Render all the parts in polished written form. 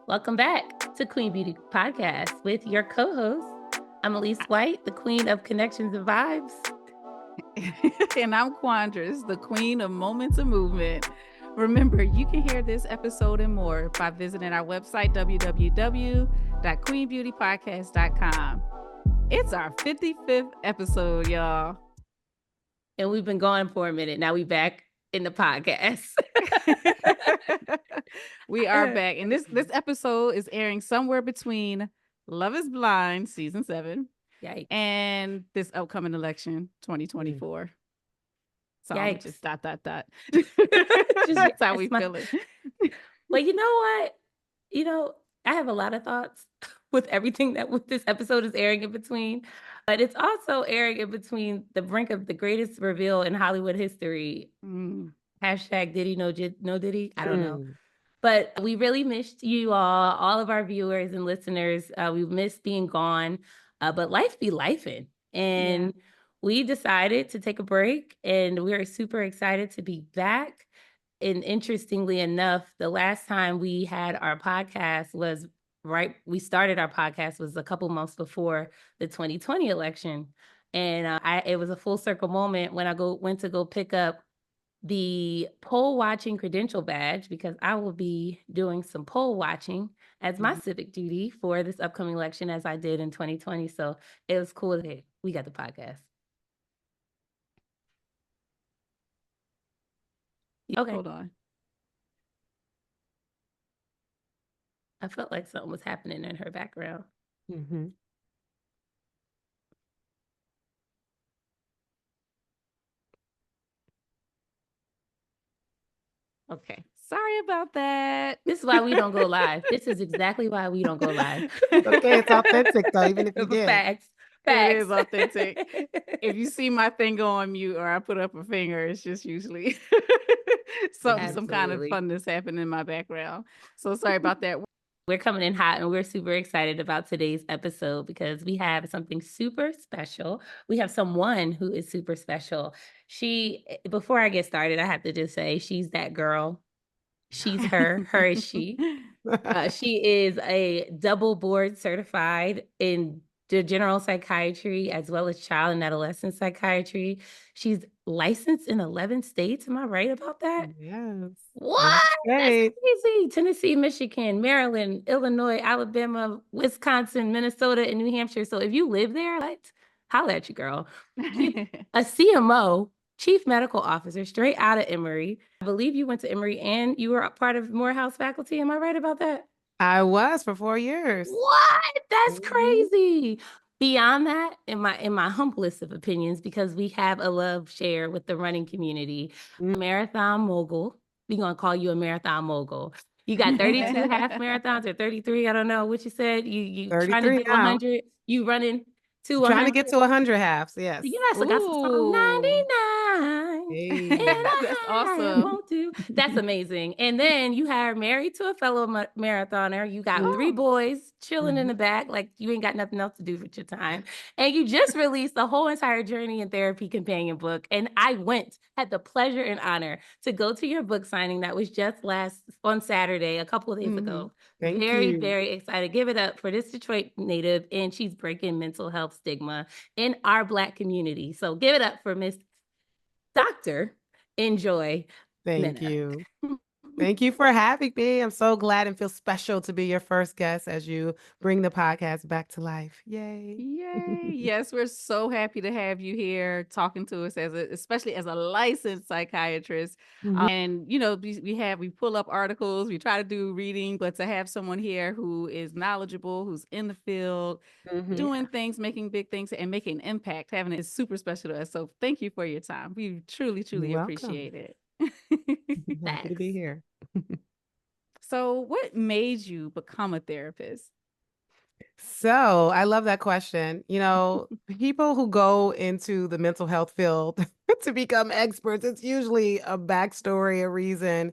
Welcome back to Queen Beauty Podcast with your co-host. I'm Elise White, the queen of connections and vibes. And I'm Quandras, the queen of moments of movement. Remember, you can hear this episode and more by visiting our website, www.queenbeautypodcast.com. It's our 55th episode, y'all. And we've been gone for a minute. Now we back in the podcast. We are back. And this episode is airing somewhere between Love is Blind, season 7, Yikes. and this upcoming election, 2024. So Yikes. just dot. Just, That's how we feeling. Well, you know what? I have a lot of thoughts with everything that this episode is airing in between. But it's also airing in between the brink of the greatest reveal in Hollywood history. Hashtag Diddy, no Diddy. I don't know. But we really missed you all of our viewers and listeners. We missed being gone, but life be lifing. And we decided to take a break, and we are super excited to be back. And interestingly enough, the last time we had our podcast was we started our podcast was a couple months before the 2020 election. And it was a full circle moment when I went to go pick up the poll watching credential badge, because I will be doing some poll watching as my civic duty for this upcoming election, as I did in 2020. So it was cool that we got the podcast. Okay. Hold on. I felt like something was happening in her background. Okay. Sorry about that. This is why we don't go live. This is exactly why we don't go live. Okay, it's authentic though, even if you did. Facts. It is authentic. If you see my thing go on mute or I put up a finger, it's just usually some kind of funness happening in my background. So sorry about that. We're coming in hot, and we're super excited about today's episode because we have something super special. We have someone who is super special. Before I get started, I have to just say she's that girl. She's her. Her is she. She is a double board certified in the general psychiatry as well as child and adolescent psychiatry. She's licensed in 11 states. Am I right about that? Yes. What? That's crazy. Tennessee, Michigan, Maryland, Illinois, Alabama, Wisconsin, Minnesota, and New Hampshire. So if you live there, let's holler at you, girl. A CMO, Chief Medical Officer, straight out of Emory. I believe you went to Emory and you were a part of Morehouse faculty. Am I right about that? I was for 4 years. What? That's crazy. Beyond that, in my humblest of opinions, because we have a love share with the running community, marathon mogul. We're going to call you a marathon mogul. You got 32 half marathons or 33. I don't know what you said. You trying to do 100. You running to 100. Trying to get to 100 halves. Yes. You also got some song 99. Hey. That's awesome. That's amazing. And then you are married to a fellow marathoner. You got 3 boys chilling in the back, like you ain't got nothing else to do with your time. And you just released the whole entire Journey and Therapy companion book. And I had the pleasure and honor to go to your book signing that was just on Saturday, a couple of days ago. Thank very, you. very excited. Give it up for this Detroit native, and she's breaking mental health stigma in our Black community. So give it up for Miss Dr. NJoy. Thank Mena. you. Thank you for having me. I'm so glad and feel special to be your first guest as you bring the podcast back to life. Yay. Yay. Yes, we're so happy to have you here talking to us especially as a licensed psychiatrist. And we pull up articles, we try to do reading, but to have someone here who is knowledgeable, who's in the field, doing things, making big things and making an impact, having it is super special to us. So thank you for your time. We truly, truly appreciate it. Happy to be here. So what made you become a therapist? So I love that question. People who go into the mental health field to become experts, it's usually a backstory, a reason.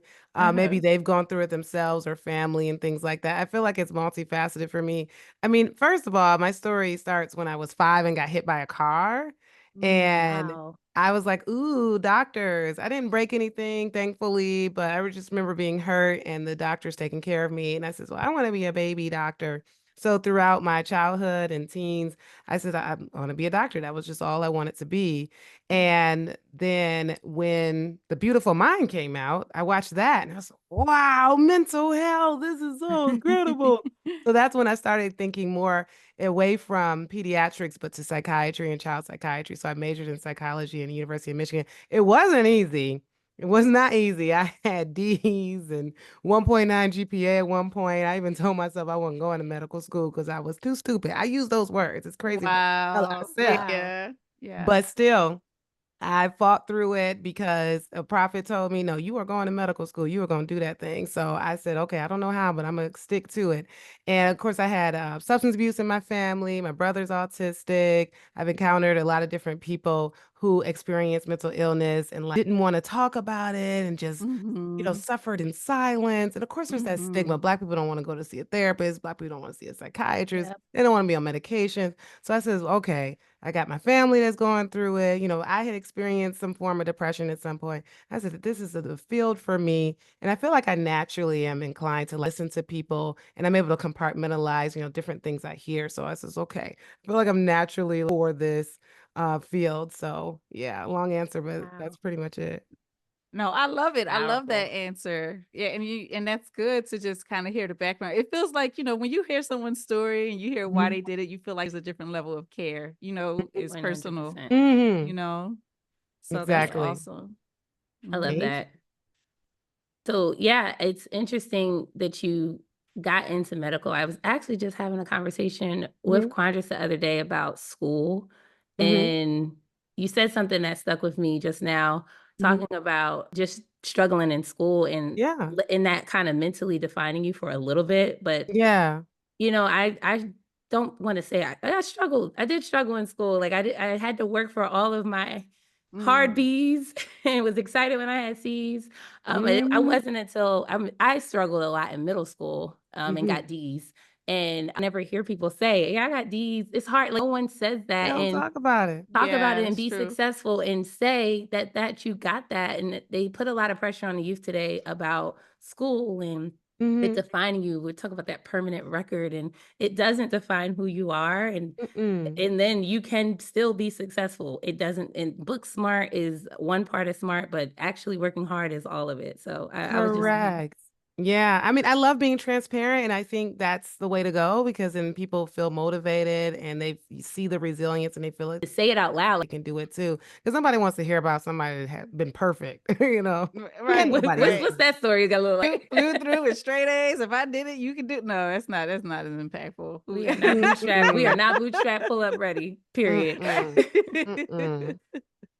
Maybe they've gone through it themselves or family and things like that. I feel like it's multifaceted for me. I mean, first of all, my story starts when I was 5 and got hit by a car. And Wow. I was like, ooh, doctors. I didn't break anything, thankfully, but I just remember being hurt and the doctors taking care of me. And I said, well, I want to be a baby doctor. So throughout my childhood and teens, I said, I want to be a doctor. That was just all I wanted to be. And then when The Beautiful Mind came out, I watched that and I was like, wow, mental health. This is so incredible. So that's when I started thinking more away from pediatrics, but to psychiatry and child psychiatry. So I majored in psychology in the University of Michigan. It wasn't easy. It was not easy. I had D's and 1.9 GPA at one point. I even told myself I wasn't going to medical school because I was too stupid. I use those words. It's crazy, but a lot of Wow. sense. Wow. Yeah. Yeah. But still, I fought through it because a prophet told me, no, you are going to medical school. You are going to do that thing. So I said, okay, I don't know how, but I'm going to stick to it. And of course, I had substance abuse in my family. My brother's autistic. I've encountered a lot of different people who experienced mental illness and like didn't want to talk about it and just Mm-hmm. suffered in silence. And of course, there's that Mm-hmm. stigma. Black people don't want to go to see a therapist. Black people don't want to see a psychiatrist. Yep. They don't want to be on medication. So I says, okay, I got my family that's going through it. I had experienced some form of depression at some point. I said that this is the field for me. And I feel like I naturally am inclined to listen to people and I'm able to compartmentalize, different things I hear. So I says, okay, I feel like I'm naturally for this field. So yeah, long answer, but Wow. that's pretty much it. No, I love it. I love that Powerful. answer. Yeah, and that's good to just kind of hear the background. It feels like, when you hear someone's story and you hear why Mhm. they did it, you feel like there's a different level of care. It's personal, 100%. Mhm. you know. So that's Yeah. Exactly. awesome. I love Mhm. Thank you. that. So, yeah, it's interesting that you got into medical. I was actually just having a conversation with Mhm. Quandris the other day about school. Mhm. And you said something that stuck with me just now, Mhm. talking about just struggling in school and Yeah. in that kind of mentally defining you for a little bit. But Yeah. I don't wanna say I struggled. I did struggle in school, like, I had to work for all of my hard Mm. B's and was excited when I had C's, and I Mhm. wasn't until I struggled a lot in middle school, and Mhm. got D's, and I never hear people say, "Yeah, I got D's." It's hard, like, no one says They that, don't and talk about it. talk about Yeah, it and it's be true. successful and say that you got that, and they put a lot of pressure on the youth today about school and it Mhm. defining you. We talk about that permanent record, and it doesn't define who you are, Mm-mm. and then you can still be successful. It doesn't, and book smart is one part of smart, but actually working hard is all of it. So I was just Mhm. Correct. Yeah. I mean, I love being transparent, and I think that's the way to go because then people feel motivated and they see the resilience and they feel it to say it out loud. they can do it too. Because nobody wants to hear about somebody that had been perfect, Ain't Right, nobody What's right. interested. that story? You got a little Flew, like flew through with straight A's. If I did it, you can do it. No, that's not as impactful. we are not bootstrap. We are Mm-mm. not bootstrap pull up ready. Period. Mm-mm. Mm-mm.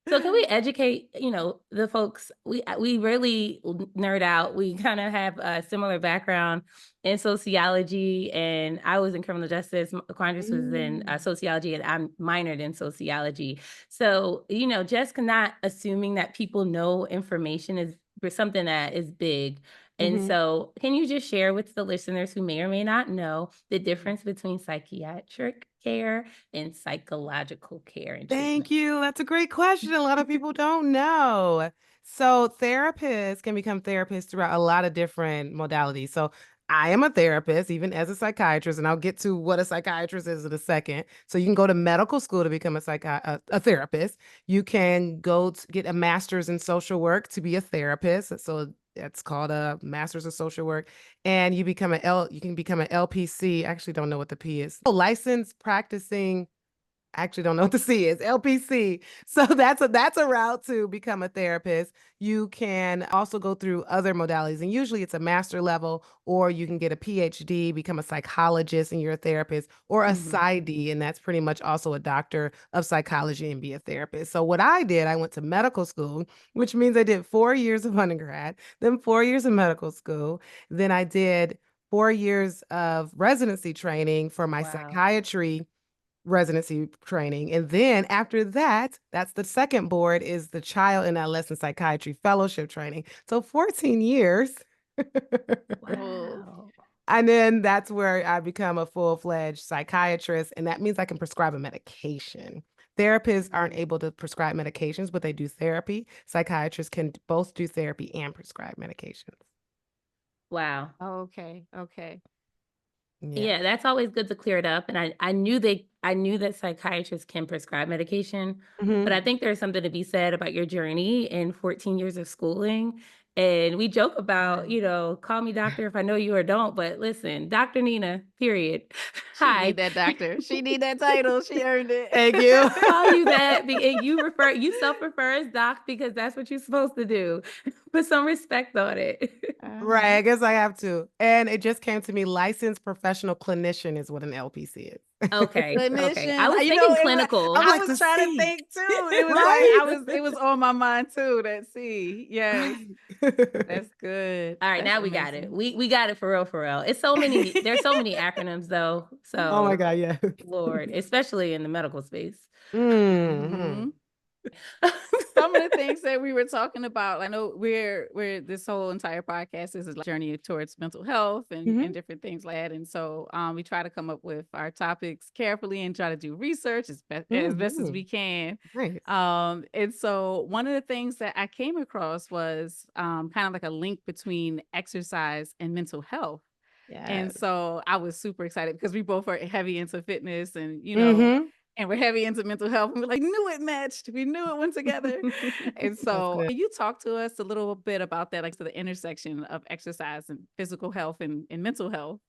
So can we educate, the folks? We really nerd out. We kind of have a similar background in sociology, and I was in criminal justice. Quandris was in Mm. sociology, and I'm minored in sociology. So, just not assuming that people know information is something that is big. And Mhm. so, can you just share with the listeners who may or may not know the difference between psychiatric care and psychological care and Thank treatment? you. That's a great question. A lot of people don't know. So, therapists can become therapists throughout a lot of different modalities. So, I am a therapist, even as a psychiatrist, and I'll get to what a psychiatrist is in a second. So, you can go to medical school to become a therapist. You can go to get a master's in social work to be a therapist. So, that's called a master's of social work. And you can become an LPC. I actually don't know what the P is. Licensed practicing I actually don't know what the C is, LPC. So that's a route to become a therapist. You can also go through other modalities, and usually it's a master level, or you can get a PhD, become a psychologist, and you're a therapist, or a Mhm. PsyD, and that's pretty much also a doctor of psychology and be a therapist. So what I did, I went to medical school, which means I did 4 years of undergrad, then 4 years of medical school, then I did 4 years of residency training for my Wow. psychiatry residency training. And then after that, that's the second board is the child and adolescent psychiatry fellowship training. So 14 years. Well, Wow. And then that's where I become a full-fledged psychiatrist. And that means I can prescribe a medication. Therapists aren't able to prescribe medications, but they do therapy. Psychiatrists can both do therapy and prescribe medications. Wow. Okay. Okay. Yeah. Yeah, that's always good to clear it up. And I knew that psychiatrists can prescribe medication, but I think there's something to be said about your journey in 14 years of schooling. And we joke about, call me doctor if I know you or don't, but listen, Dr. Nina, period. She Hi. need that doctor. She need that title. She earned it. Thank you. Call you that, and you self-refer as doc because that's what you're supposed to do. Put some respect on it. Right. I guess I have to. And it just came to me, licensed professional clinician is what an LPC is. Okay. Okay. I Clinician. was You thinking know, clinical. I'm I like, was the trying to C. think too. It was Right? like it was on my mind too. That C. Yes. Right. That's good. All right, That's now we got it. amazing. We got it for real, for real. It's there's so many acronyms though. Oh my So God, yeah. Lord, especially in the medical space. Hmm. Some of the things that we were talking about, I know we're this whole entire podcast is a journey towards mental health and different things like that. And so we try to come up with our topics carefully and try to do research as best as we can. Nice. And so one of the things that I came across was kind of like a link between exercise and mental health. And Yes. so I was super excited because we both are heavy into fitness and, and we're heavy into mental health. And we're like, knew it matched. We knew it went together. And so good. can you talk to us a little bit about that, like to the intersection of exercise and physical health and mental health?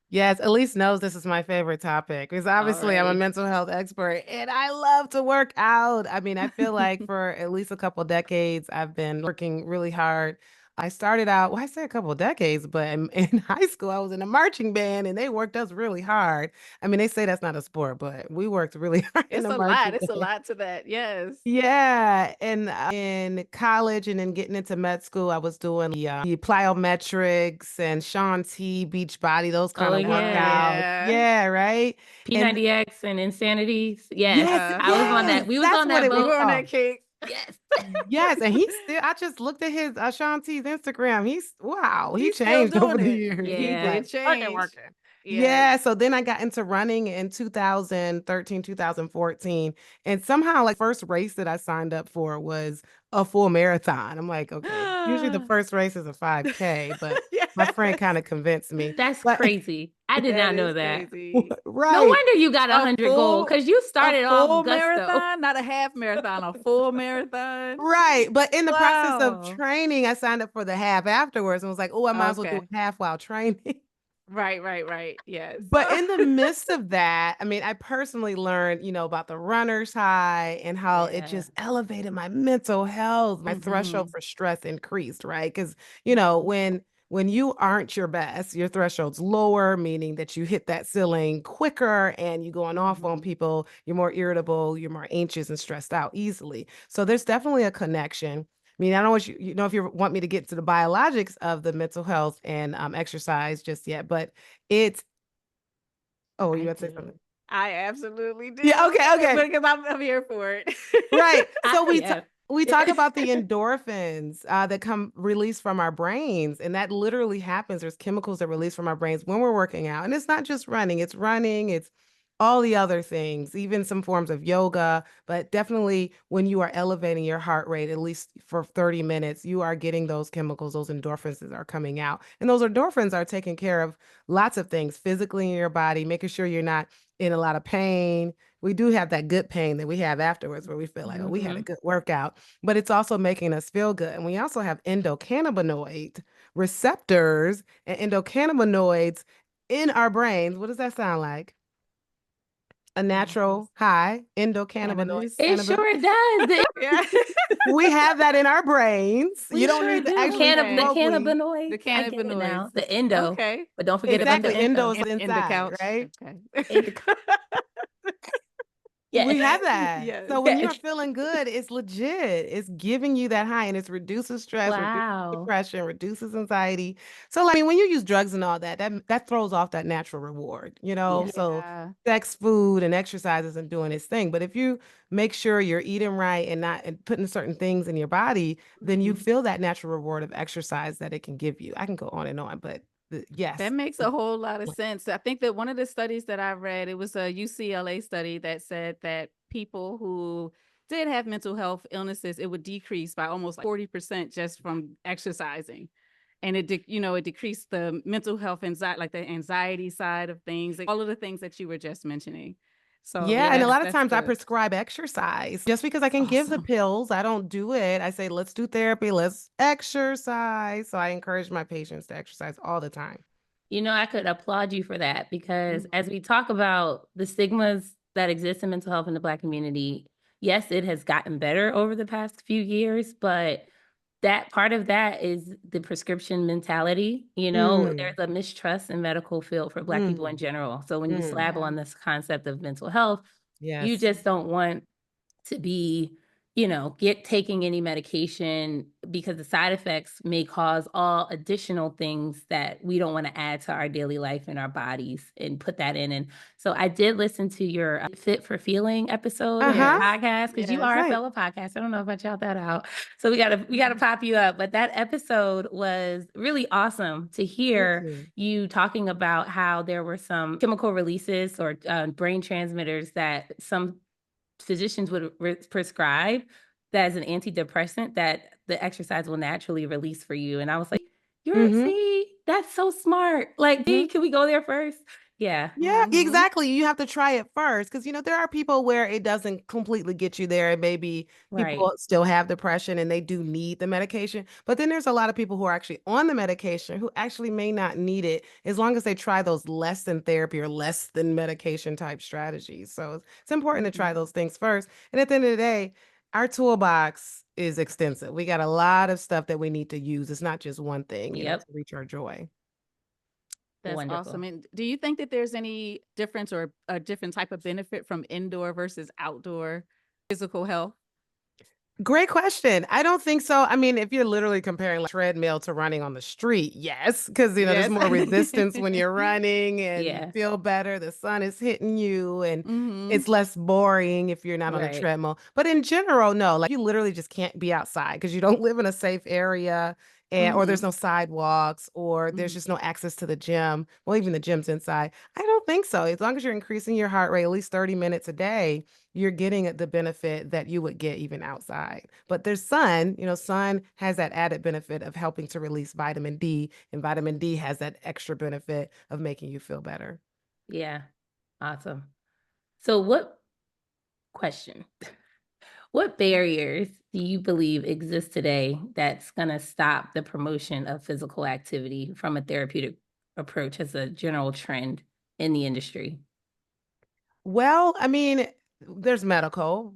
Yes, Elise knows this is my favorite topic because obviously I'm a Alrighty. mental health expert and I love to work out. I mean, I feel like for at least a couple decades, I've been working really hard. I started out, well, I say a couple decades, but in high school, I was in a marching band and they worked us really hard. I mean, they say that's not a sport, but we worked really hard in It's a a marching lot. It's a band. lot to that. Yes. Yeah, and in college and then getting into med school, I was doing the plyometrics and Shaun T, beach body, those kind Oh of workouts. Yeah. Yeah, right. And P90X and Insanity. Yes. yes, Yeah. I was on that. yes, We was that's on what that it You was were boat. on that called. kick. Yes. Yes, and he's still. I just looked at his Shaun T's Instagram. He He's still changed over doing the it. years. He He's Yeah. like did change. working. Yes. Yeah, so then I got into running in 2013, 2014, and somehow like first race that I signed up for was a full marathon. I'm like, okay, usually the first race is a 5K, but my friend kind Yes. of convinced me. That's But crazy. I did That not know is that. crazy. No right. wonder you got a A 100 goal full because you a started full off gusto. marathon, not a half marathon, a full marathon. Right. But in the process of Wow. training, I signed up for the half afterwards and was like, oh, I might as well do Okay. a half while training. Right. Yes. But in the midst of that, I mean, I personally learned, about the runner's high and how it Yeah. just elevated my mental health. My threshold Mhm. for stress increased, right? Because, Mhm. when you aren't your best, your threshold's lower, meaning that you hit that ceiling quicker and you going off on Mhm. people, you're more irritable, you're more anxious and stressed out easily. So there's definitely a connection. I mean, I don't want you know if you want me to get to the biologics of the mental health and exercise just yet, but it's oh, you I want to say do. something? I absolutely Yeah, do. okay. Because I'm here for it. Right. So Yeah. we talk about the endorphins that come released from our brains, and that literally happens. There's chemicals that release from our brains when we're working out, and it's not just running, it's all the other things, even some forms of yoga, but definitely when you are elevating your heart rate at least for 30 minutes, you are getting those chemicals, those endorphins that are coming out. And those endorphins are taking care of lots of things physically in your body, making sure you're not in a lot of pain. We do have that good pain that we have afterwards where we feel like, oh, we had a Mhm. good workout, but it's also making us feel good. And we also have endocannabinoid receptors and endocannabinoids in our brains. What does that sound like? A natural high endocannabinoid. Cannabis. It sure does. Yeah. We have that in our brains. We You don't sure need to do. actually The Okay. smoke weed. The cannabinoids. I get it cannabinoids. now. The endo. Okay. But don't forget about the Exactly. Endo endo. is In the inside, couch. right? Okay. Endo. We Yes. have that. Yes. So when you're Yes. feeling good, it's legit. It's giving you that high and it reduces stress, reduces Wow. depression, reduces anxiety. So like, I mean, when you use drugs and all that, that throws off that natural reward, Yeah. So Yeah. sex, food, and exercise isn't doing its thing. But if you make sure you're eating right and not and putting certain things in your body, then you Mhm. feel that natural reward of exercise that it can give you. I can go on and on, but That yes. makes a whole lot of sense. I think that one of the studies that I read, it was a UCLA study that said that people who did have mental health illnesses, it would decrease by almost like 40% just from exercising. And it decreased the mental health anxiety, like the anxiety side of things, like all of the things that you were just mentioning. So Yeah, and a lot of that's times I the prescribe exercise. Just because I can give the awesome. pills, I don't do it. I say, let's do therapy, let's exercise. So I encourage my patients to exercise all the time. I could applaud you for that because as Mhm. we talk about the stigmas that exist in mental health in the Black community, yes, it has gotten better over the past few years, but that part of that is the prescription mentality. Mm, There's a mistrust in medical field for Black people in mm, general. So when you mm. slab Yeah. on this concept of mental health, you Yes. just don't want to be, get taking any medication because the side effects may cause all additional things that we don't want to add to our daily life and our bodies and put that in. And so I did listen to your Fit for Feeling episode in your Uh-huh. Yes. podcast because you are Yes. a Right. fellow podcast. I don't know if I shout that out. So we gotta Mhm. pop you up. But that episode was really awesome to Thank hear you. you talking about how there were some chemical releases or brain transmitters that some physicians would prescribe that as an antidepressant that the exercise will naturally release for you. And I was like, Mm-hmm. see, that's so smart. Like, Mm-hmm. can we go there first? Yeah, Yeah, Mhm. exactly. You have to try it first because, there are people where it doesn't completely get you there. And maybe right. people still have depression and they do need the medication. But then there's a lot of people who are actually on the medication who actually may not need it as long as they try those less than therapy or less than medication type strategies. So it's important to try Mhm. those things first. And at the end of the day, our toolbox is extensive. We got a lot of stuff that we need to use. It's not just one thing, to Yep. reach our joy. That's awesome. Wonderful. And do you think that there's any difference or a different type of benefit from indoor versus outdoor physical health? Great question. I don't think so. I mean, if you're literally comparing like treadmill to running on the street, yes, because there's Yes. more resistance when you're running and you Yeah. feel better. The sun is hitting you and Mhm. it's less boring if you're not on a Right. treadmill. But in general, no, like you literally just can't be outside because you don't live in a safe area or there's Mhm. no sidewalks or there's Mhm. just no access to the gym. Well, even the gym's inside. I don't think so. As long as you're increasing your heart rate at least 30 minutes a day, you're getting the benefit that you would get even outside. But there's sun, sun has that added benefit of helping to release vitamin D, and vitamin D has that extra benefit of making you feel better. Yeah. Awesome. So what question? What barriers do you believe exist today that's going to stop the promotion of physical activity from a therapeutic approach as a general trend in the industry? Well, I mean, there's medical.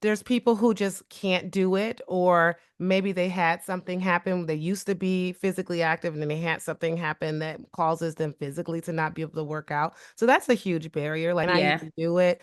There's people who just can't do it, or maybe they had something happen. They used to be physically active, and then they had something happen that causes them physically to not be able to work out. So that's a huge barrier. Like, I need Yeah. to do it.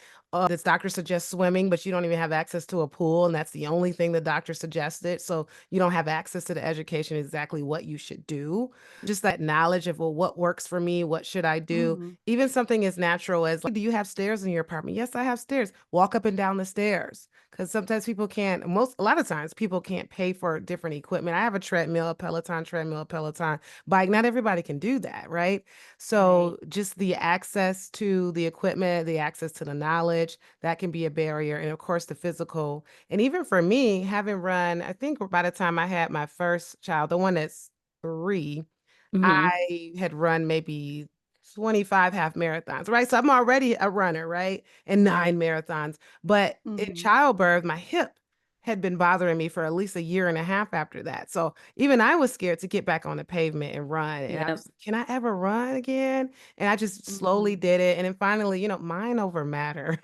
This doctor suggests swimming, but you don't even have access to a pool, and that's the only thing the doctor suggested. So you don't have access to the education exactly what you should do. Just that knowledge of, well, what works for me? What should I do? Mhm. Even something as natural as, like, do you have stairs in your apartment? Yes, I have stairs. Walk up and down the stairs. Because sometimes people can't, a lot of times people can't pay for different equipment. I have a treadmill, a Peloton bike. Not everybody can do that, right? Right. So just the access to the equipment, the access to the knowledge, that can be a barrier. And of course, the physical. And even for me, having run, I think by the time I had my first child, the one that's 3, Hmm. I had run maybe 25 half marathons, right? So I'm already a runner, right? And 9 marathons. But in Mhm. childbirth, my hip had been bothering me for at least a year and a half after that. So even I was scared to get back on the pavement and run. And I Yep. was, can I ever run again? And I just slowly Mhm. did it. And then finally, mind over matter.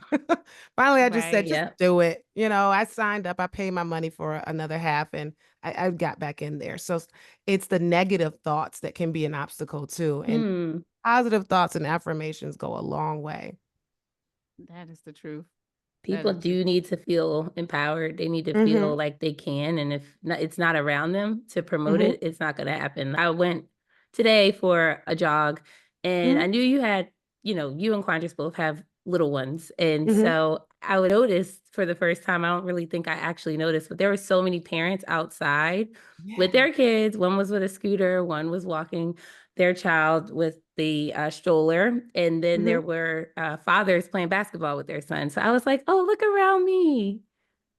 Finally, I just said, Right. just Yep. do it. I signed up, I paid my money for another half, and I got back in there. So it's the negative thoughts that can be an obstacle too. And Hmm. positive thoughts and affirmations go a long way. That is the truth. That People is the do need to feel empowered. They need to Hmm. feel like they can. And if it's not around them to promote Hmm. it, it's not going to happen. I went today for a jog and Hmm. I knew you and Quandris both have little ones. And Hmm. so I would notice for the first time, I don't really think I actually noticed, but there were so many parents outside with Yeah. their kids. One was with a scooter, one was walking their child with the stroller, and then there Mhm. were fathers playing basketball with their sons. So I was like, oh, look around me.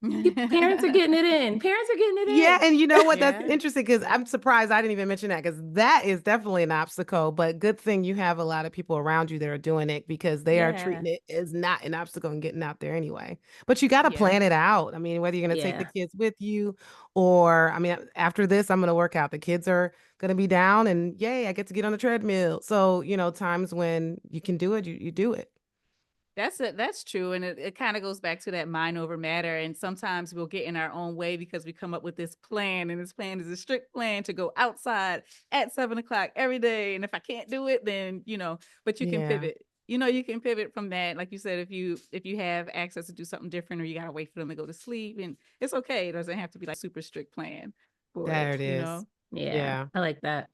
Parents are getting it in. Parents are getting it Yeah, in. and you know what? That's Yeah. interesting because I'm surprised I didn't even mention that because that is definitely an obstacle. But good thing you have a lot of people around you that are doing it because they are Yeah. treating it as not an obstacle and getting out there anyway. But you got to Yeah. plan it out. I mean, whether you're going to take the Yeah. kids with you or, I mean, after this, I'm going to work out. The kids are going to be down and yay, I get to get on the treadmill. So, times when you can do it, you do it. That's it. That's true. And it kind of goes back to that mind over matter. And sometimes we'll get in our own way because we come up with this plan, and this plan is a strict plan to go outside at 7 o'clock every day. And if I can't do it, then, but you can Yeah, pivot. You can pivot from that. Like you said, if you have access to do something different, or you gotta wait for them to go to sleep, and it's okay. It doesn't have to be like super strict plan for there it, it is. Yeah. Yeah. I like that.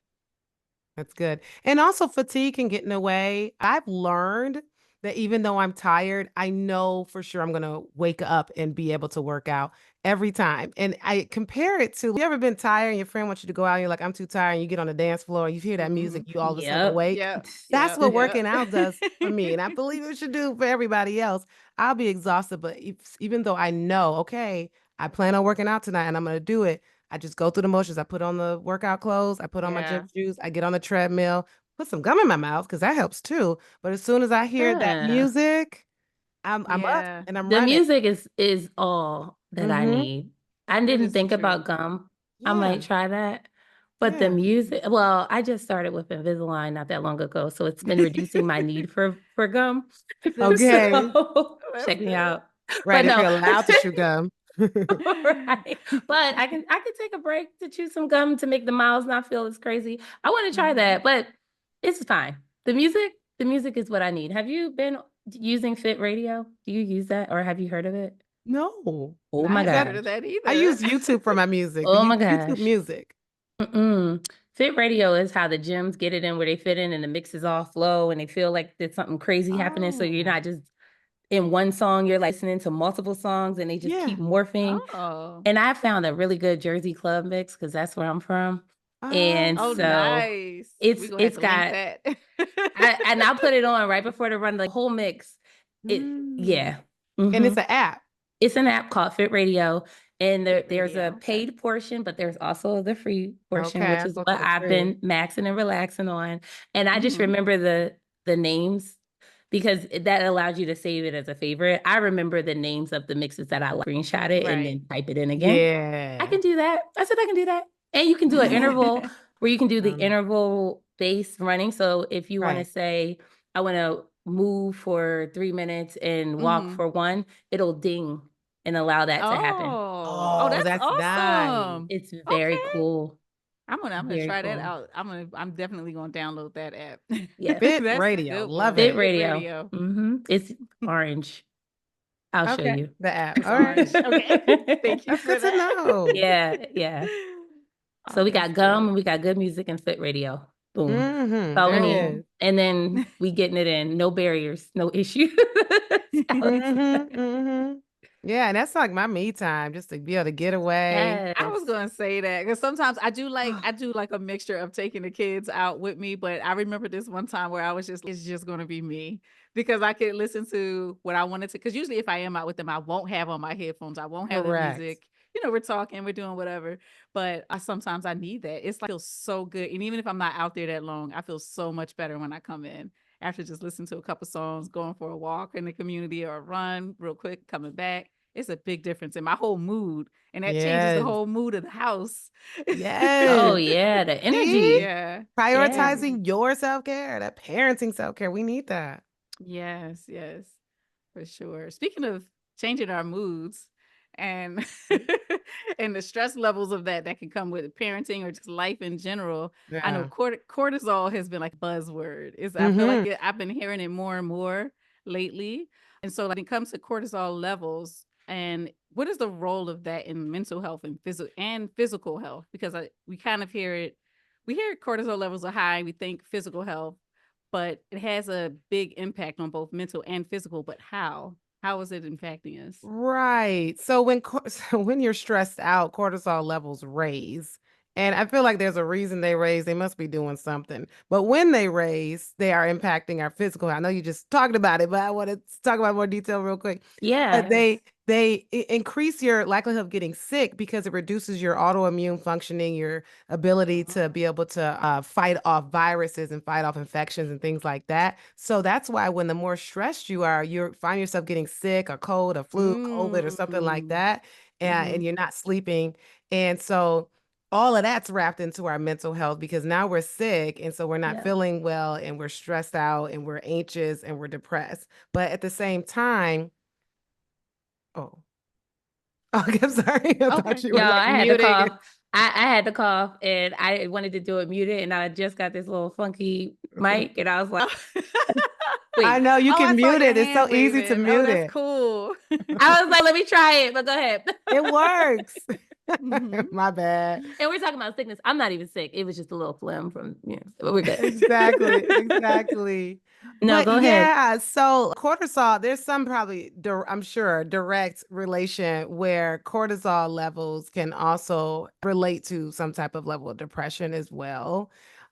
That's good. And also fatigue can get in the way. I've learned that even though I'm tired, I know for sure I'm going to wake up and be able to work out every time. And I compare it to, you ever been tired and your friend wants you to go out and you're like, I'm too tired. And you get on the dance floor and you hear that music, Mhm. you all of a sudden Yep. awake. Yep. That's Yep. what Yep. working out does for me. And I believe it should do for everybody else. I'll be exhausted, but even though I know, okay, I plan on working out tonight and I'm going to do it. I just go through the motions. I put on the workout clothes. I put on my gym Yeah. shoes. I get on the treadmill, put some gum in my mouth because that helps too. But as soon as I hear that Yeah. music, I'm up Yeah. and I'm The running. music is all that I Mm-hmm. need. I That didn't is think true. about gum. I Yeah. might try that. But the Yeah. music, well, I just started with Invisalign not that long ago, so it's been reducing my need for gum. Okay. So That's check me good. out. Right. But If no. you're allowed to chew gum. Right. But I can take a break to chew some gum to make the miles not feel as crazy. I want to try Mhm. that, but it's fine. The music is what I need. Have you been using Fit Radio? Do you use that or have you heard of it? No. Oh I my Is haven't that heard of gosh. that I either. use YouTube for my music. Oh my YouTube gosh. music. Mm-mm. Fit Radio is how the gyms get it in where they fit in and the mixes all flow and they feel like there's something crazy happening. So you're Oh. not just in one song, you're like listening to multiple songs and they just Yeah. keep morphing. Oh. And I found a really good Jersey club mix because that's where I'm from. And Oh, Oh. so nice. it's We're gonna have it's to link got that. and I'll put it on right before the run, the whole mix. It Mm. yeah. And it's hmm an app. It's an app called Fit Radio, and Fit there's a radio. Okay. paid portion, but there's also the free portion, Okay. which I is go to what the I've free. been maxing and relaxing on. And I just Mm-hmm. remember the names because that allows you to save it as a favorite. I remember the names of the mixes that I like, screenshot it and Right. then type it in again. I Yeah. can do that. I said I can do that. And you can do an interval where you can do the Um, interval based running. So if you want to right. say, I want to move for 3 minutes and walk Mm-hmm. for one, it'll ding and allow that to happen. Oh. Oh, Oh, that's that's nice. awesome. It's very Okay. cool. I'm gonna Very try that cool. out. I'm definitely gonna download that app. Yeah. Fit That's a radio. good Love one. Fit it. Fit radio. radio. It's orange. I'll show Okay. you. The app. It's All right. orange. Okay. Thank you That's for good to that. know. Yeah, yeah. Oh, So we that's got gum good. and we got good music and Fit radio. Boom. Mm-hmm. That's all we There it need. Boom. is. And then we getting it in. No barriers, no issue. That's how it's- Mm-hmm. Mm-hmm. Yeah, and that's like my me time, just to be able to get away. I was Yes. gonna say that because sometimes I do like a mixture of taking the kids out with me, but I remember this one time where I was just it's just gonna be me because I could listen to what I wanted to. Because usually if I am out with them, I won't have on my headphones, I won't have the Correct. music. We're talking, we're doing whatever, but I sometimes I need that. It's like feels so good, and even if I'm not out there that long, I feel so much better when I come in after just listening to a couple songs, going for a walk in the community or a run real quick, coming back. It's a big difference in my whole mood, and that changes the Yes. whole mood of the house. Oh Yes. yeah, the See? energy. Yeah. Yeah. Mhm. Prioritizing your self-care, that parenting self-care. We need that. Yes, yes, for sure. Speaking of changing our moods and and the stress levels of that can come with parenting or just life in general, I know Yeah. cortisol has been like a buzzword. I feel Mm-hmm. like I've been hearing it more and more lately. And so like, when it comes to cortisol levels, and what is the role of that in mental health and physical health? Because we kind of hear it, we hear cortisol levels are high, we think physical health, but it has a big impact on both mental and physical. But how? How is it impacting us? Right. So when so when you're stressed out, cortisol levels raise. And I feel like there's a reason they raise, they must be doing something. But when they raise, they are impacting our physical. I know you just talked about it, but I want to talk about more detail real quick. Yeah. They increase your likelihood of getting sick because it reduces your autoimmune functioning, your ability to be able to fight off viruses and fight off infections and things like that. So that's why when the more stressed you are, you find yourself getting sick, a cold, a flu, COVID, or something like Mm. that, and you're not sleeping. And so all of that's wrapped into our mental health because now we're sick and so we're not Yeah. feeling well and we're stressed out and we're anxious and we're depressed. But at the same time, oh, okay, I'm sorry. I thought Okay. you Y'all, were like I had to muting. cough. I had to cough and I wanted to do it muted and I just got this little funky mic and I was like, I wait. know you Oh, I can saw mute your it. It's so hand easy to waving. Oh, mute that's it. cool. I was like, let me try it, but go ahead. It works. Hmm. My bad. And we're talking about sickness. I'm not even sick. It was just a little phlegm from, but we're good. Exactly, exactly. No, But go ahead. yeah, so cortisol, there's some probably, I'm sure, direct relation where cortisol levels can also relate to some type of level of depression as well.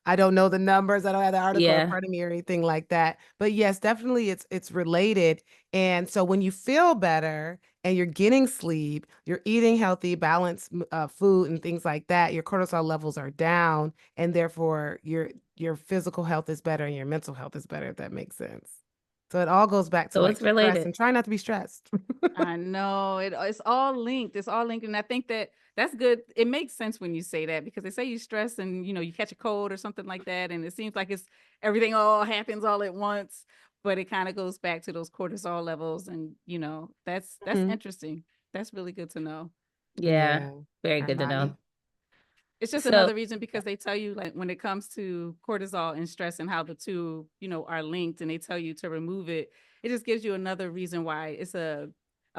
I don't know the numbers. I don't have the article in Yeah. front of me or anything like that. But yes, definitely it's related. And so when you feel better and you're getting sleep, you're eating healthy, balanced food and things like that, your cortisol levels are down and therefore your physical health is better and your mental health is better, if that makes sense. So it all goes back to So like it's stress related. and try not to be stressed. I know it's all linked. It's all linked. And I think that's good. It makes sense when you say that because they say you stress and you catch a cold or something like that. And it seems like it's everything all happens all at once, but it kind of goes back to those cortisol levels. And that's Mhm. interesting. That's really good to know. Yeah. Yeah, Very our good to know. body. It's just So another reason because they tell you like when it comes to cortisol and stress and how the two, are linked and they tell you to remove it, it just gives you another reason why it's a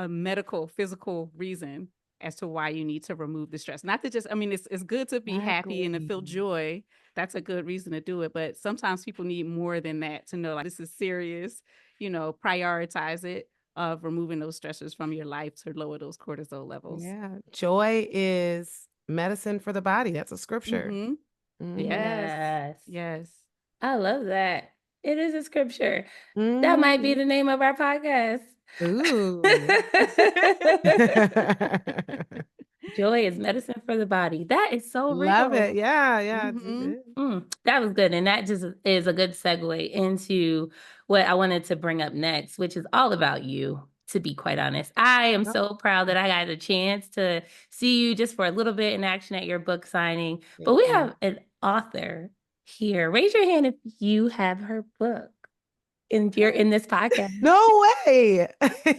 medical, physical reason as to why you need to remove the stress. Not to just, I mean, it's good to be happy and to Exactly. feel joy. That's a good reason to do it. But sometimes people need more than that to know like this is serious, prioritize it of removing those stressors from your life to lower those cortisol levels. Yeah. Joy is medicine for the body. That's a scripture. Mm-hmm. Hmm. Yes. yes. Yes. I love that. It is a scripture. That might be Hmm. the name of our podcast. Ooh. Joy is medicine for the body. That is so Love it. real. Yeah, yeah, it Mm-hmm. is. That was good. And that just is a good segue into what I wanted to bring up next, which is all about you, to be quite honest. I am Oh, so proud that I got a chance to see you just for a little bit in action at your book signing. But thank we you. have an author here. Raise your hand if you have her book and you're in this podcast. No way.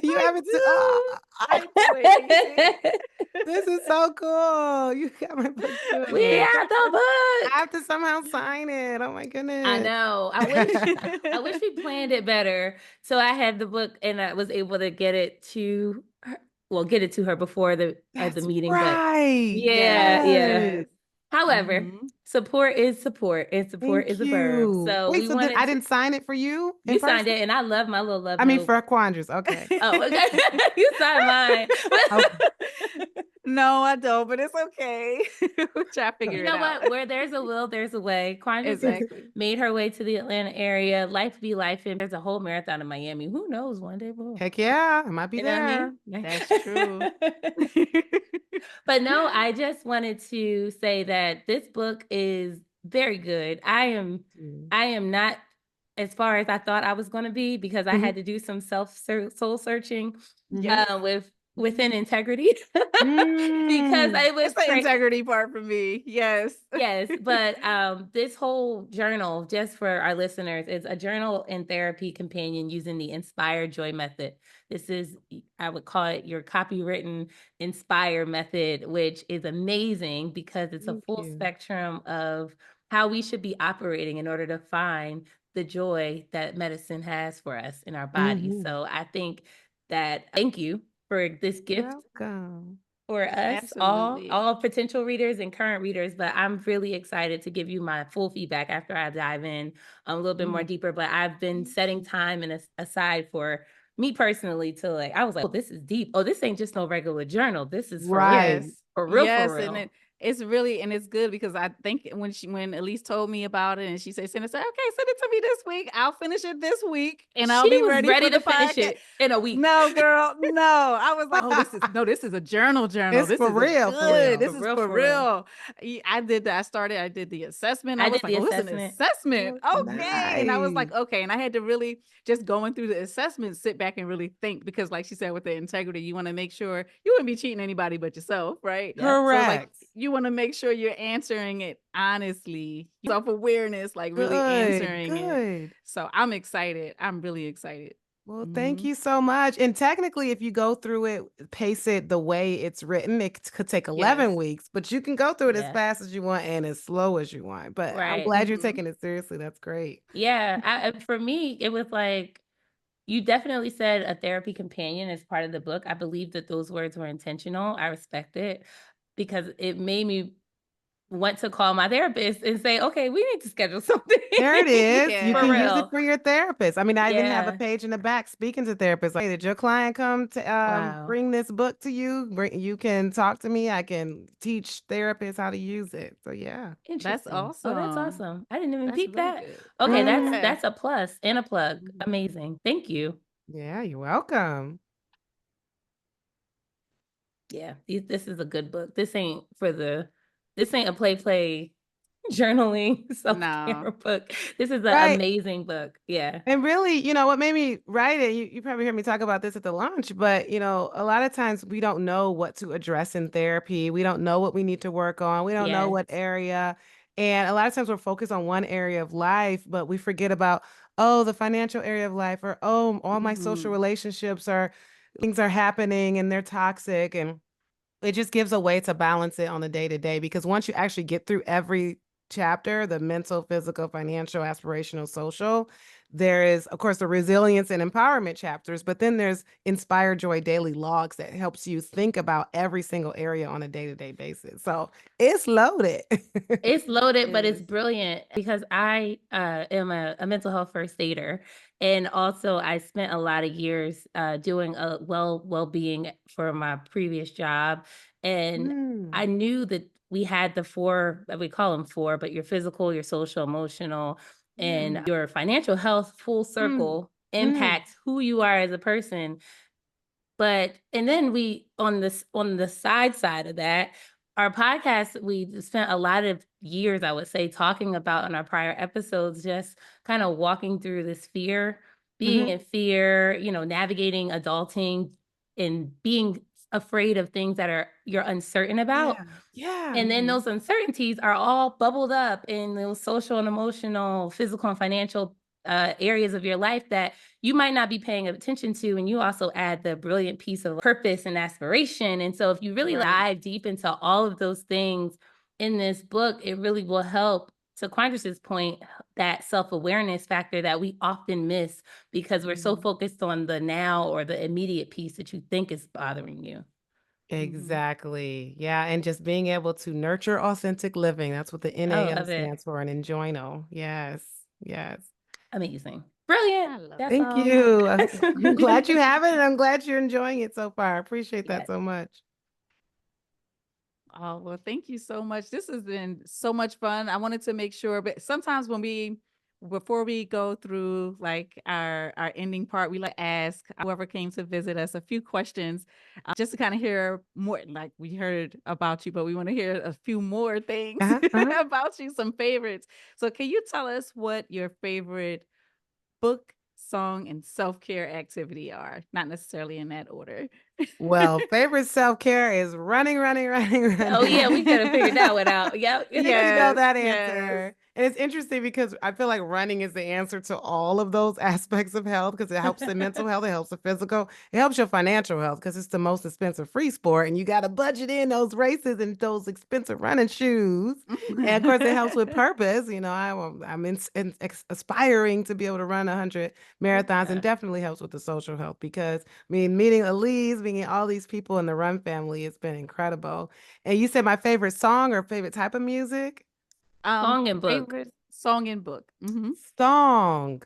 You I haven't. do. I- I do. Wait, can you see? this is so cool. You got my book We too. have the I book. have to somehow sign it. Oh my I goodness. know. I wish we planned it better. So I had the book and I was able to get it to her, well, get it to her before the That's meeting. But right. yeah, yeah. Yes. Yes. However, Mm-hmm. support is support and support Thank is a verb. you. So Wait, we so did wanted I to, didn't sign it for you in you signed person? it and I love my little love I mean note. for Quandras. Okay. Oh, okay. You signed mine. Okay. No, I don't, but it's okay. We'll try to You figure it know out. what? Where there's a will, there's a way. Quandra's has Exactly. made her way to the Atlanta area. Life be life, and there's a whole marathon in Miami. Who knows? One day we'll. Heck yeah. I might be You know what I there. mean? That's true. But no, I just wanted to say that this book is very good. I am not as far as I thought I was going to be because I Mhm. had to do some soul searching Mhm. Yes. within integrity because Mm. it was It's the crazy. integrity part for me. Yes. Yes, but this whole journal, just for our listeners, is a journal and therapy companion using the Inspired Joy method. This is, I would call it your copywritten Inspire method, which is amazing because it's a Thank full you. spectrum of how we should be operating in order to find the joy that medicine has for us in our bodies. Mhm. So I think that thank you for this You're gift welcome. for us Absolutely. all potential readers and current readers, but I'm really excited to give you my full feedback after I dive in a little bit more Mm. deeper. But I've been Thank setting you. time and aside for me personally to like, I was like, oh, this is deep. Oh, this ain't just no regular journal. This is for real, Right. Yes. for real, for Yes. And real. It's really, and it's good because I think when Elise told me about it and she said, send it, I said, okay, send it to me this week. I'll finish it this week and I'll She be was ready ready for the to finish podcast. it in a week. No, girl, no. I was like, oh, this is a journal. It's This for is a real, for good. real. This For is real, for for real. real. I did the assessment. I I was did like, the oh, it's an assessment. assessment. Mhm. Okay. And I was like, Nice. okay. And I had to really just going through the assessment, sit back and really think because like she said, with the integrity, you want to make sure you wouldn't be cheating anybody but yourself, right? Yep. So it's like Correct. you want to make sure you're answering it honestly, self-awareness, like really Good, answering it. good. So I'm excited. I'm really excited. Well, thank Mhm. you so much. And technically, if you go through it, pace it the way it's written, could take 11 Yes. weeks, but you can go through it as Yeah. fast as you want and as slow as you want. But I'm Right. glad you're Mhm. taking it seriously. That's great. Yeah. For me, it was like, you definitely said a therapy companion as part of the book. I believe that those words were intentional. I respect it because it made me want to call my therapist and say, okay, we need to schedule something. There it is. You For can Yeah. use it real. for your therapist. I mean, I even have a Yeah. page in the back speaking to therapists. Like, hey, did your client come to Wow. bring this book to you? You can talk to me. I can teach therapists how to use it. So yeah. That's Interesting. Oh, that's awesome. awesome. I didn't even That's peep really that. good. Okay, Mhm. Yeah. that's a plus and a plug. Mhm. Amazing. Thank you. Yeah, you're welcome. Yeah, this is a good book. This ain't a play journaling No. self-care book. This is an Right. amazing book. Yeah. And really, what made me write it, you probably heard me talk about this at the launch, but a lot of times we don't know what to address in therapy. We don't know what we need to work on. We don't know Yes. what area. And a lot of times we're focused on one area of life, but we forget about, oh, the financial area of life, or oh, all my social Mhm. relationships are things are happening and they're toxic. And it just gives a way to balance it on the day to day because once you actually get through every chapter, the mental, physical, financial, aspirational, social, there is of course the resilience and empowerment chapters, but then there's Inspire Joy daily logs that helps you think about every single area on a day-to-day basis. So it's loaded. It's loaded, but it's Is. brilliant because I am a mental health first aider. And also I spent a lot of years doing a well-being for my previous job. And I Mm, knew that we had the four, we call them four, but your physical, your social, emotional, and Mm. your financial health full Mm. circle mm, impacts who you are as a person. But and then we on the side of that, our podcast, we spent a lot of years, I would say, talking about in our prior episodes, just kind of walking through this fear, being mhm. in fear, navigating adulting and being afraid of things that you're uncertain about. Yeah, yeah. And then Mhm. those uncertainties are all bubbled up in those social and emotional, physical and financial areas of your life that you might not be paying attention to. And you also add the brilliant piece of purpose and aspiration. And so if you really Right. dive deep into all of those things in this book, it really will help, to Quantress's point, that self-awareness factor that we often miss because we're so Mhm. focused on the now or the immediate piece that you think is bothering you. Mhm. Exactly. Yeah. And just being able to nurture authentic living. That's what the I NAL love it. stands for, and enjoyno. Yes. Yes. Amazing. Brilliant. I love That's it. Thank all. you. I'm glad you have it, and I'm glad you're enjoying it so far. I appreciate that Yes. so much. Oh, well, thank you so much. This has been so much fun. I wanted to make sure, but sometimes before we go through like our ending part, we like to ask whoever came to visit us a few questions, just to kind of hear more. Like we heard about you, but we want to hear a few more things Uh-huh, uh-huh. about you, some favorites. So, can you tell us what your favorite book, song, and self-care activity are? Not necessarily in that order. Well, favorite self-care is running, running, running, Oh, yeah, we running. could have figured that one out. Yep. I think you know Yes, that yes. answer. And it's interesting because I feel like running is the answer to all of those aspects of health because it helps the mental health, it helps the physical, it helps your financial health because it's the most expensive free sport. And you got to budget in those races and those expensive running shoes. And of course, it helps with purpose. I'm aspiring to be able to run 100 marathons and Yeah. definitely helps with the social health because, I mean, meeting Elise, meeting all these people in the Run family, it's been incredible. And you said my favorite song or favorite type of music? Song and book. Favorite song and book. Song.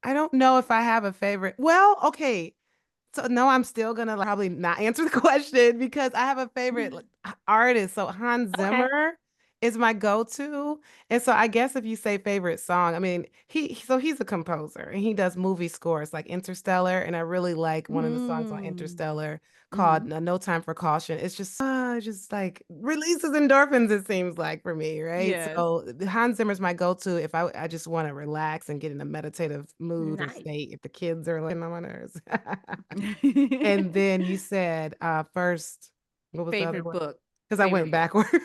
I don't know if I have a favorite. Well, okay. So no, I'm still gonna probably not answer the question because I have a favorite artist. So Hans Okay. Zimmer is my go-to. And so I guess if you say favorite song, I mean, he's a composer and he does movie scores like Interstellar. And I really like one of the songs on Mm. Interstellar called Mhm. No Time for Caution. It's just like releases endorphins, it seems like for me, right? Yes. So Hans Zimmer's my go-to if I just want to relax and get in a meditative mood or Nice. state if the kids are like on my nerves. And then you said first, what was the other Favorite one? book. Because I Favorite went book. backward.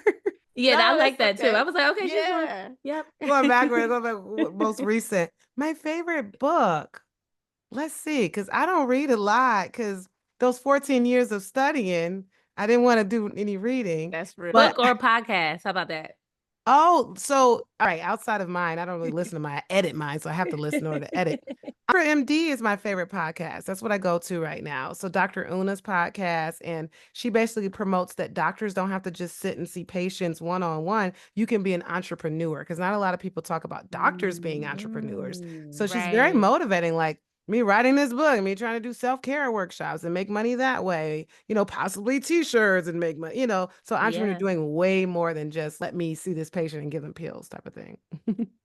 Yeah, I No, like that's that too. I okay. was like, okay, she's going. Yeah. Yep. Going backward, going back most recent. My favorite book. Let's see, because I don't read a lot because those 14 years of studying, I didn't want to do any reading. That's real. But Book or podcast? How about that? oh, so all right, outside of mine, I don't really listen to mine. I edit mine, so I have to listen or to edit. Dr. MD is my favorite podcast. That's what I go to right now. So Dr. Una's podcast, and she basically promotes that doctors don't have to just sit and see patients one-on-one. You can be an entrepreneur because not a lot of people talk about doctors being entrepreneurs. So she's very Right. motivating, like me writing this book, me trying to do self-care workshops and make money that way, possibly t-shirts and make money, so entrepreneur Yeah. doing way more than just let me see this patient and give them pills type of thing.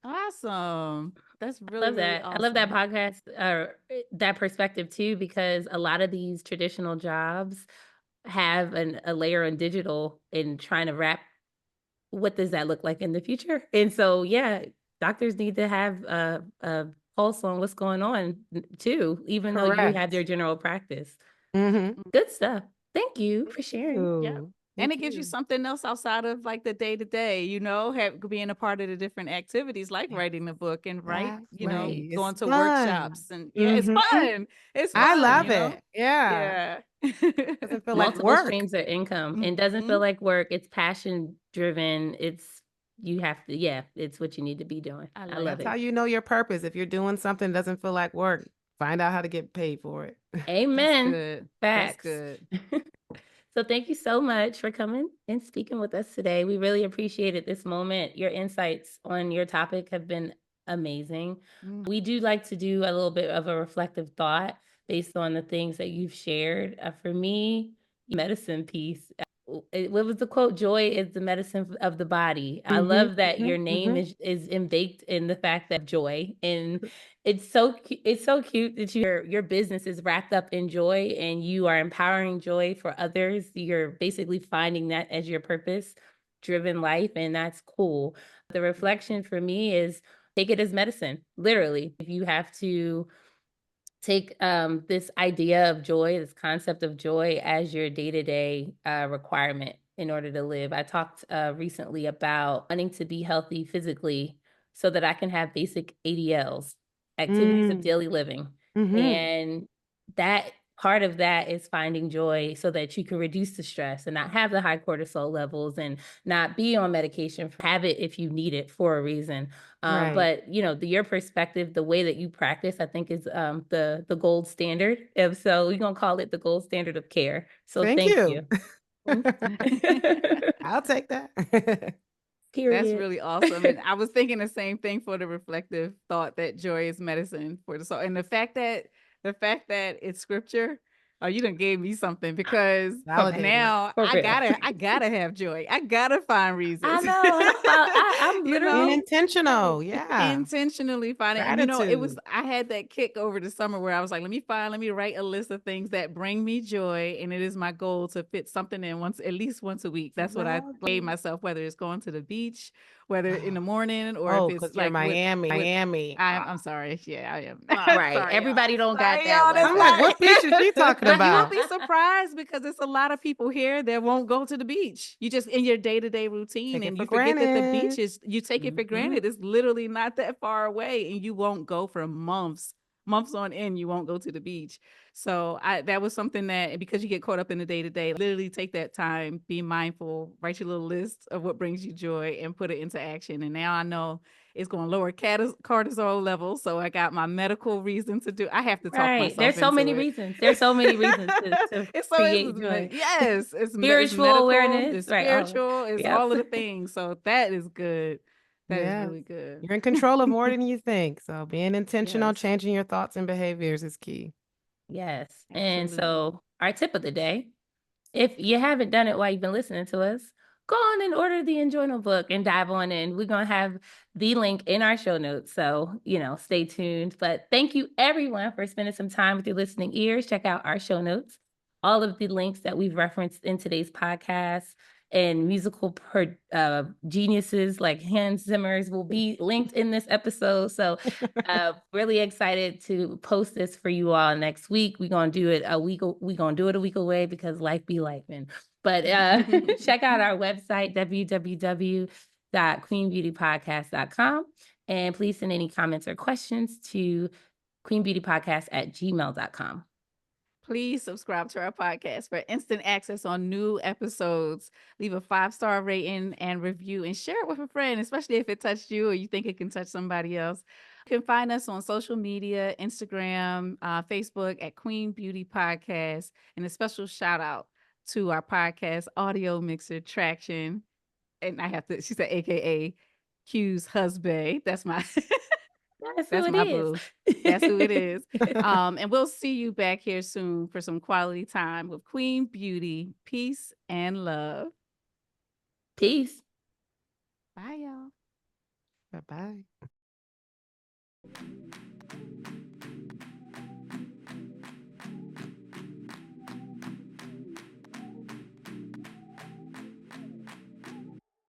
Awesome. That's I really, love really that. I love that awesome. podcast, that perspective too, because a lot of these traditional jobs have a layer on digital and trying to wrap what does that look like in the future. And so, yeah, doctors need to have a pulse on what's going on too, even though you have Correct. your general practice. Mm-hmm. Good stuff. Thank you for Thank sharing. Yep. you. And Thank it gives you you. something else outside of like the day to day, being a part of the different activities like writing a book and Exactly. It's going to fun. workshops and yeah, it's Mm-hmm. fun. It's I fun, love it. Yeah. Yeah. Doesn't feel like Multiple work. streams of income and doesn't Mhm. feel like work. It's passion driven. You have to, yeah, it's what you need to be doing. I I like love That's how it. it. you know your purpose. If you're doing something that doesn't feel like work, find out how to get paid for it. That's Amen. good. That's Facts. good. So thank you so much for coming and speaking with us today. We really appreciated this moment. Your insights on your topic have been amazing. Mm. We do like to do a little bit of a reflective thought based on the things that you've shared. For me, medicine piece. What was the quote? Joy is the medicine of the body. I Mm-hmm. love that your Mm-hmm. name Mm-hmm. is baked in the fact that joy, and it's so cute that your business is wrapped up in joy and you are empowering joy for others. You're basically finding that as your purpose driven life, and that's cool. The reflection for me is take it as medicine, literally. If you have to take this idea of joy, this concept of joy as your day-to-day requirement in order to live. I talked recently about wanting to be healthy physically so that I can have basic ADLs, activities of Mm-hmm. daily living. And that part of that is finding joy so that you can reduce the stress and not have the high cortisol levels and not be on medication. Have it if you need it for a reason. Right. But your perspective, the way that you practice, I think is the gold standard. And so we're gonna call it the gold standard of care. So Thank thank you. you. Mhm. I'll take that. That's Period. really awesome. And I was thinking the same thing for the reflective thought that joy is medicine for the soul. And the fact that it's scripture, oh, you done gave me something because Validated it. now For real. I gotta have joy. I gotta find I reasons. know. I'm you Being know, literally intentional. Yeah. intentionally finding. And Gratitude. I had that kick over the summer where I was like, let me write a list of things that bring me joy, and it is my goal to fit something in at least once a week. That's what I Love gave it. myself, whether it's going to the beach, whether in the morning, or if Oh, it's because you're like with Miami. I'm sorry. Yeah, I am. right. Sorry, y'all. Everybody don't got Sorry, that y'all. That's I'm like, weather. what beach is she talking but you will about? be surprised because there's a lot of people here that won't go to the beach. You just in your day-to-day routine Take it and for you forget that the granted. beach is, you take it for Mhm. granted. It's literally not that far away and you won't go for months on end. You won't go to the beach. So that was something that, because you get caught up in the day-to-day, literally take that time, be mindful, write your little list of what brings you joy and put it into action. And now I know it's going to lower cortisol levels. So I got my medical reason to do. I have to talk Right. myself There's so into many it. reasons. There's so many reasons to create joy. Yes, it's Spiritual medical, awareness. it's Right. Oh, spiritual, it's yep. all of the things. So that is good. That is Yes. really good. You're in control of more than you think. So being intentional, Yes. changing your thoughts and behaviors is key. Yes. And Absolutely. so our tip of the day, if you haven't done it while you've been listening to us, go on and order the NJoy notebook and dive on in. We're going to have the link in our show notes. So, stay tuned. But thank you everyone for spending some time with your listening ears. Check out our show notes. All of the links that we've referenced in today's podcast and musical geniuses like Hans Zimmer's will be linked in this episode. So really excited to post this for you all next week. We're gonna do it a week. We're gonna do it a week away because life be lifing. But check out our website, www.queenbeautypodcast.com. And please send any comments or questions to queenbeautypodcast@gmail.com. Please subscribe to our podcast for instant access on new episodes. Leave a 5-star rating and review and share it with a friend, especially if it touched you or you think it can touch somebody else. You can find us on social media, Instagram, Facebook at Queen Beauty Podcast. And a special shout out to our podcast audio mixer Traction. And she said, AKA Q's husband. That's my That's that's who it my is. boo. That's who it is. And we'll see you back here soon for some quality time with Queen Beauty. Peace and love. Peace. Bye, y'all. Bye-bye.